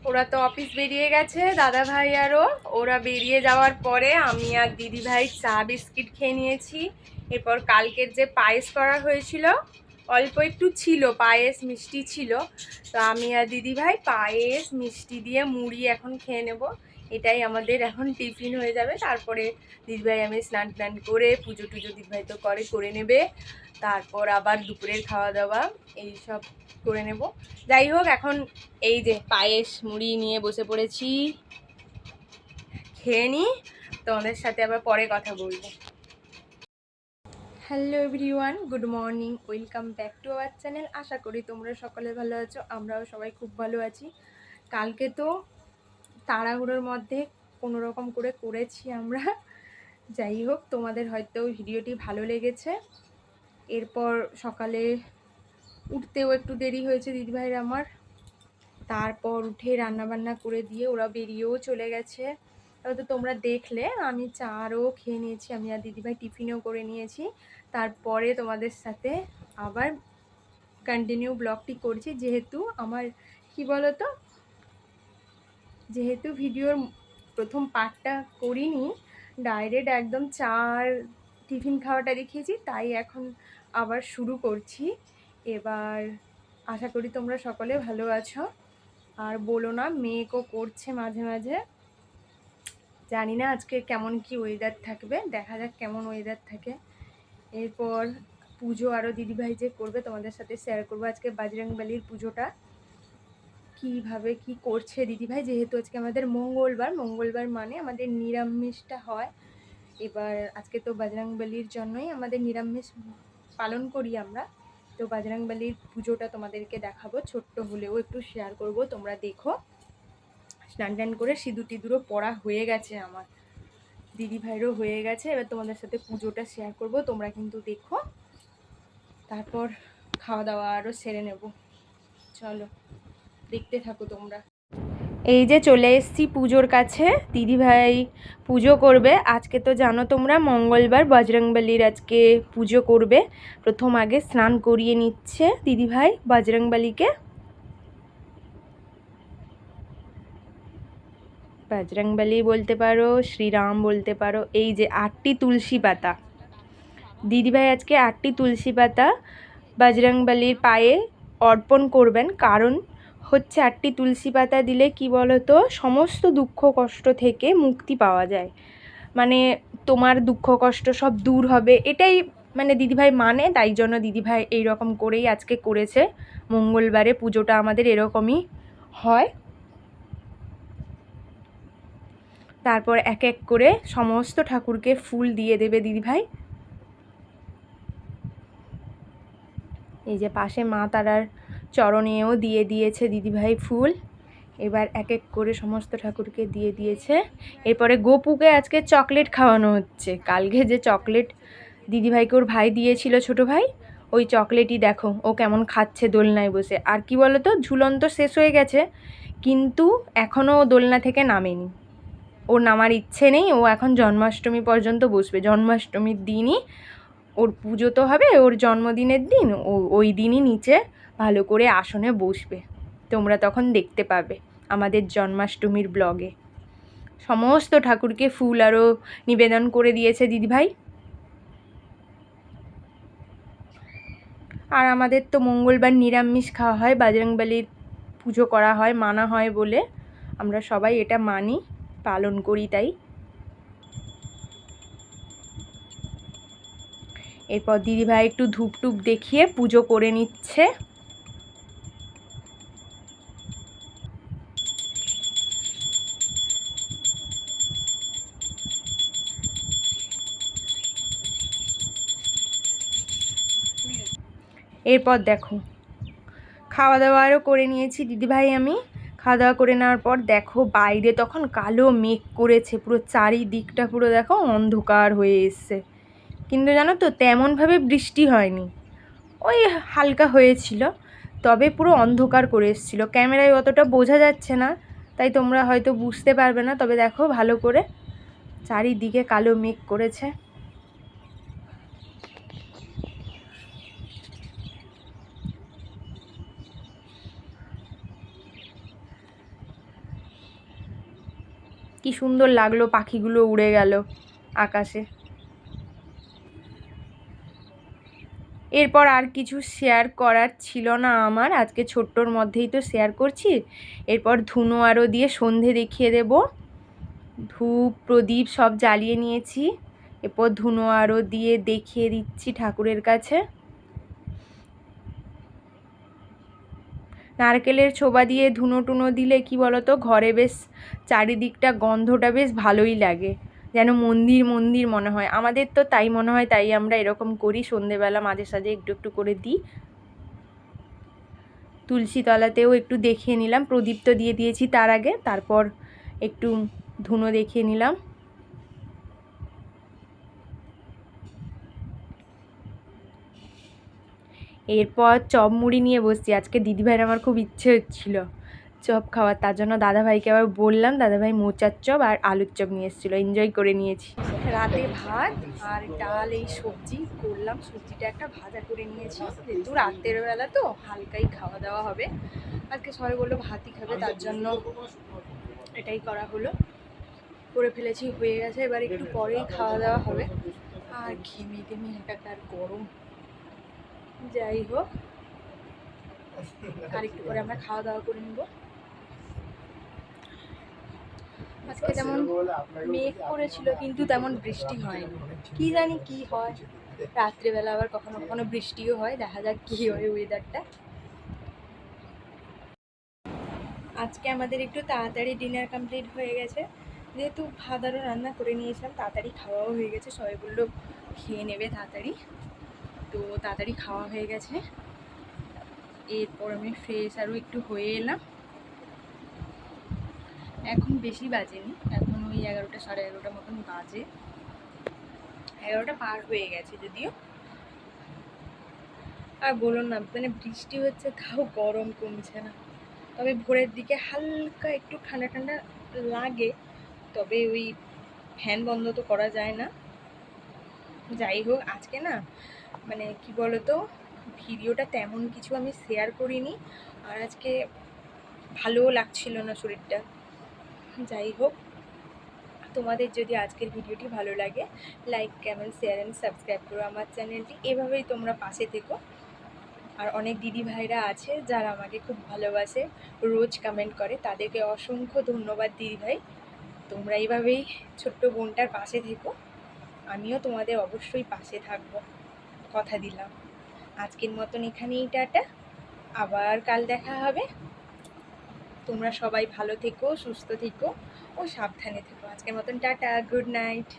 ওরা তো অফিস বেরিয়ে গেছে, দাদা ভাই আরও। ওরা বেরিয়ে যাওয়ার পরে আমি আর দিদি ভাই চা বিস্কিট খেয়ে নিয়েছি। এরপর কালকের যে পায়েস করা হয়েছিল, অল্প একটু ছিল পায়েস, মিষ্টি ছিল, তো আমি আর দিদি ভাই পায়েস মিষ্টি দিয়ে মুড়ি এখন খেয়ে নেব। এটাই আমাদের এখন টিফিন হয়ে যাবে। তারপরে দিদিভাই আমি স্নান টান করে পুজো টুজো দিদিভাই তো করে নেবে, তারপর আবার দুপুরের খাওয়া দাওয়া এইসব করে নেব। যাই হোক, এখন এই যে পায়েস মুড়ি নিয়ে বসে পড়েছি, খেয়ে নিই, তোমাদের সাথে আবার পরে কথা বলবো। Hello everyone, good morning, welcome back to our channel. আশা করি তোমরা সকলে ভালো আছো, আমরাও সবাই খুব ভালো আছি। কালকে তো তাড়াহুড়োর মধ্যে কোনো রকম করে করেছি আমরা। যাই হোক, তোমাদের হয়তো ভিডিওটি ভালো লেগেছে। এরপর সকালে উঠতেও একটু দেরি হয়েছে দিদিভাইয়ের আমার, তারপর উঠে রান্নাবান্না করে দিয়ে ওরা বেরিয়েও চলে গেছে। তো তোমরা দেখলে আমি চারও খেয়ে নিয়েছি, আমি আর দিদিভাই টিফিনও করে নিয়েছি। তারপরে তোমাদের সাথে আবার কন্টিনিউ ব্লগটি করছি, যেহেতু আমার কি বলো তো, যেহেতু ভিডিওর প্রথম পার্টটা করিনি, ডাইরেক্ট একদম চার টিফিন খাওয়াটা দেখিয়েছি, তাই এখন আবার শুরু করছি। এবার আশা করি তোমরা সকলে ভালো আছো। আর বলো না, মেঘও করছে মাঝে মাঝে, জানি না আজকে কেমন কি ওয়েদার থাকবে, দেখা যাক কেমন ওয়েদার থাকে। এরপর পুজো আরও দিদিভাই যে করবে তোমাদের সাথে শেয়ার করবো। আজকে বজরংবলির পুজোটা কিভাবে কি করছে দিদিভাই, যেহেতু আজকে আমাদের মঙ্গলবার মানে আমাদের নিরামিষটা হয়। এবার আজকে তো বজরংবলির জন্যই আমাদের নিরামিষ পালন করি আমরা। তো বজরংবলির পুজোটা তোমাদেরকে দেখাবো, ছোট্ট হলেও একটু শেয়ার করব, তোমরা দেখো। স্নান টান করে সিঁদুর টিঁদুরও পরা হয়ে গেছে আমার, দিদি ভাইয়েরও হয়ে গেছে। এবার তোমাদের সাথে পুজোটা শেয়ার করব, তোমরা কিন্তু দেখো। তারপর খাওয়া দাওয়া আরও সেরে নেব, চলো দেখতে থাকো তোমরা। এই যে চলে এসেছি পুজোর কাছে, দিদিভাই পুজো করবে আজকে। তো জানো তোমরা মঙ্গলবার বজরংবলির আজকে পুজো করবে। প্রথম আগে স্নান করিয়ে নিচ্ছে দিদিভাই বজরংবলিকে। বজরংবলী বলতে পারো, শ্রীরাম বলতে পারো। এই যে 8টি তুলসী পাতা, দিদিভাই আজকে 8টি তুলসী পাতা বজরংবলীর পায়ে অর্পণ করবেন। কারণ হচ্ছে 8টি তুলসী পাতা দিলে কি বলো তো, সমস্ত দুঃখ কষ্ট থেকে মুক্তি পাওয়া যায়, মানে তোমার দুঃখ কষ্ট সব দূর হবে, এটাই মানে দিদিভাই মানে। তাই জন্য দিদিভাই এই রকম করেই আজকে করেছে। মঙ্গলবারে পুজোটা আমাদের এরকমই হয়। তারপর এক এক করে সমস্ত ঠাকুরকে ফুল দিয়ে দেবে দিদিভাই। এই যে পাশে মা তারার চরণেও দিয়ে দিয়েছে দিদিভাই ফুল। এবার এক এক করে সমস্ত ঠাকুরকে দিয়ে দিয়েছে। এরপরে গোপুকে আজকে চকলেট খাওয়ানো হচ্ছে। কালকে যে চকলেট দিদিভাইকে ওর ভাই দিয়েছিল, ছোটো ভাই, ওই চকলেটই দেখো ও কেমন খাচ্ছে দোলনায় বসে। আর কি বলো তো, ঝুলন তো শেষ হয়ে গেছে, কিন্তু এখনও দোলনা থেকে নামেনি। ওর নামার ইচ্ছে নেই, ও এখন জন্মাষ্টমী পর্যন্ত বসবে। জন্মাষ্টমীর দিনই ওর পুজো তো হবে, ওর জন্মদিনের দিন, ও ওই দিনই নিচে ভালো করে আসনে বসবে। তোমরা তখন দেখতে পাবে আমাদের জন্মাষ্টমীর ব্লগে। সমস্ত ঠাকুরকে ফুল আরও নিবেদন করে দিয়েছে দিদিভাই। আর আমাদের তো মঙ্গলবার নিরামিষ খাওয়া হয়, বজরংবলীর পুজো করা হয়, মানা হয় বলে আমরা সবাই এটা মানি, পালন করি। তাই এরপর দিদিভাই একটু ধূপ টুপ দেখিয়ে পুজো করে নিচ্ছে। এরপর দেখো খাওয়া দাওয়ারও করে নিয়েছি দিদিভাই আমি। খাওয়া দাওয়া করে নেওয়ার পর দেখো বাইরে তখন কালো মেঘ করেছে, পুরো চারিদিকটা পুরো দেখো অন্ধকার হয়ে এসছে। কিন্তু জানো তো তেমনভাবে বৃষ্টি হয়নি, ওই হালকা হয়েছিল, তবে পুরো অন্ধকার করে এসেছিলো। ক্যামেরায় অতটা বোঝা যাচ্ছে না, তাই তোমরা হয়তো বুঝতে পারবে না, তবে দেখো ভালো করে চারিদিকে কালো মেঘ করেছে। কি সুন্দর লাগলো, পাখিগুলো উড়ে গেল আকাশে। এরপর আর কিছু শেয়ার করার ছিল না আমার, আজকে ছোট্টর মধ্যেই তো শেয়ার করছি। এরপর ধুনো আরও দিয়ে সন্ধে দেখিয়ে দেব। ধূপ প্রদীপ সব জ্বালিয়ে নিয়েছি, এরপর ধুনো আরও দিয়ে দেখিয়ে দিচ্ছি ঠাকুরের কাছে। নারকেলের ছোবা দিয়ে ধুনো টুনো দিলে কি বলতো, ঘরে বেশ চারিদিকটা গন্ধটা বেশ ভালোই লাগে, যেন মন্দির মন্দির মনে হয়। আমাদের তো তাই মনে হয়, তাই আমরা এরকম করি, সন্ধেবেলা মাঝে সাঝে একটু একটু করে দিই। তুলসী তলাতেও একটু দেখিয়ে নিলাম, প্রদীপ তো দিয়ে দিয়েছি তার আগে, তারপর একটু ধুনো দেখিয়ে নিলাম। এরপর চপ মুড়ি নিয়ে বসছি। আজকে দিদিভাইয়ের আমার খুব ইচ্ছে হচ্ছিল চপ খাওয়ার, তার জন্য দাদাভাইকে আবার বললাম, দাদাভাই মোচার চপ আর আলুর চপ নিয়ে এসেছিলো, এনজয় করে নিয়েছি। রাতে ভাত আর ডাল এই সবজি করলাম, সবজিটা একটা ভাজা করে নিয়েছি, যেহেতু রাতের বেলা তো হালকাই খাওয়া দাওয়া হবে। আজকে সবাই বললো ভাতই খাবে, তার জন্য এটাই করা হলো, করে ফেলেছি, হয়ে গেছে। এবার একটু পরেই খাওয়া দাওয়া হবে। আর ঘেমে ঘেমে একাকার গরম, যাই হোক আর একটু পরে আমরা খাওয়া দাওয়া করে নিব। আজকে তেমন মেঘ করেছিল কিন্তু তেমন বৃষ্টি হয়নি, কি জানি কি হয়, রাত্রেবেলা আবার কখনো কখনো বৃষ্টিও হয়, দেখা যাক কি হয় ওয়েদারটা। আজকে আমাদের একটু তাড়াতাড়ি ডিনার কমপ্লিট হয়ে গেছে, যেহেতু ভাত আরও রান্না করে নিয়েছিলাম, তাড়াতাড়ি খাওয়াও হয়ে গেছে, সবাই বললো খেয়ে নেবে তাড়াতাড়ি, তো তাড়াতাড়ি খাওয়া হয়ে গেছে। এরপর আমি ফ্রেশ আরও একটু হয়ে এলাম। এখন বেশি বাজেনি, এখন ওই 11টা সাড়ে 11টা মতন বাজে, 11টা পার হয়ে গেছে যদিও। আর বলো না, মানে বৃষ্টি হচ্ছে তাও গরম কমছে না, তবে ভোরের দিকে হালকা একটু ঠান্ডা ঠান্ডা লাগে, তবে ওই ফ্যান বন্ধ তো করা যায় না। যাই হোক, আজকে না মানে কি বলতো, ভিডিওটা তেমন কিছু আমি শেয়ার করিনি, আর আজকে ভালোও লাগছিল না শরীরটা। যাই হোক, তোমাদের যদি আজকের ভিডিওটি ভালো লাগে, like comment share and subscribe করো আমার চ্যানেলটি, এভাবেই তোমরা পাশে থেকো। আর অনেক দিদি ভাইরা আছে যারা আমাকে খুব ভালোবাসে, রোজ কমেন্ট করে, তাদেরকে অসংখ্য ধন্যবাদ দিদি ভাই। তোমরা এইভাবেই ছোট্ট বোনটার পাশে থেকো, আমিও তোমাদের অবশ্যই পাশে থাকবো, কথা দিলাম। আজকের মতন এখানেই টাটা, আবার কাল দেখা হবে। তোমরা সবাই ভালো থেকো, সুস্থ থেকো ও সাবধানে থেকো। আজকের মতন টাটা, গুড নাইট।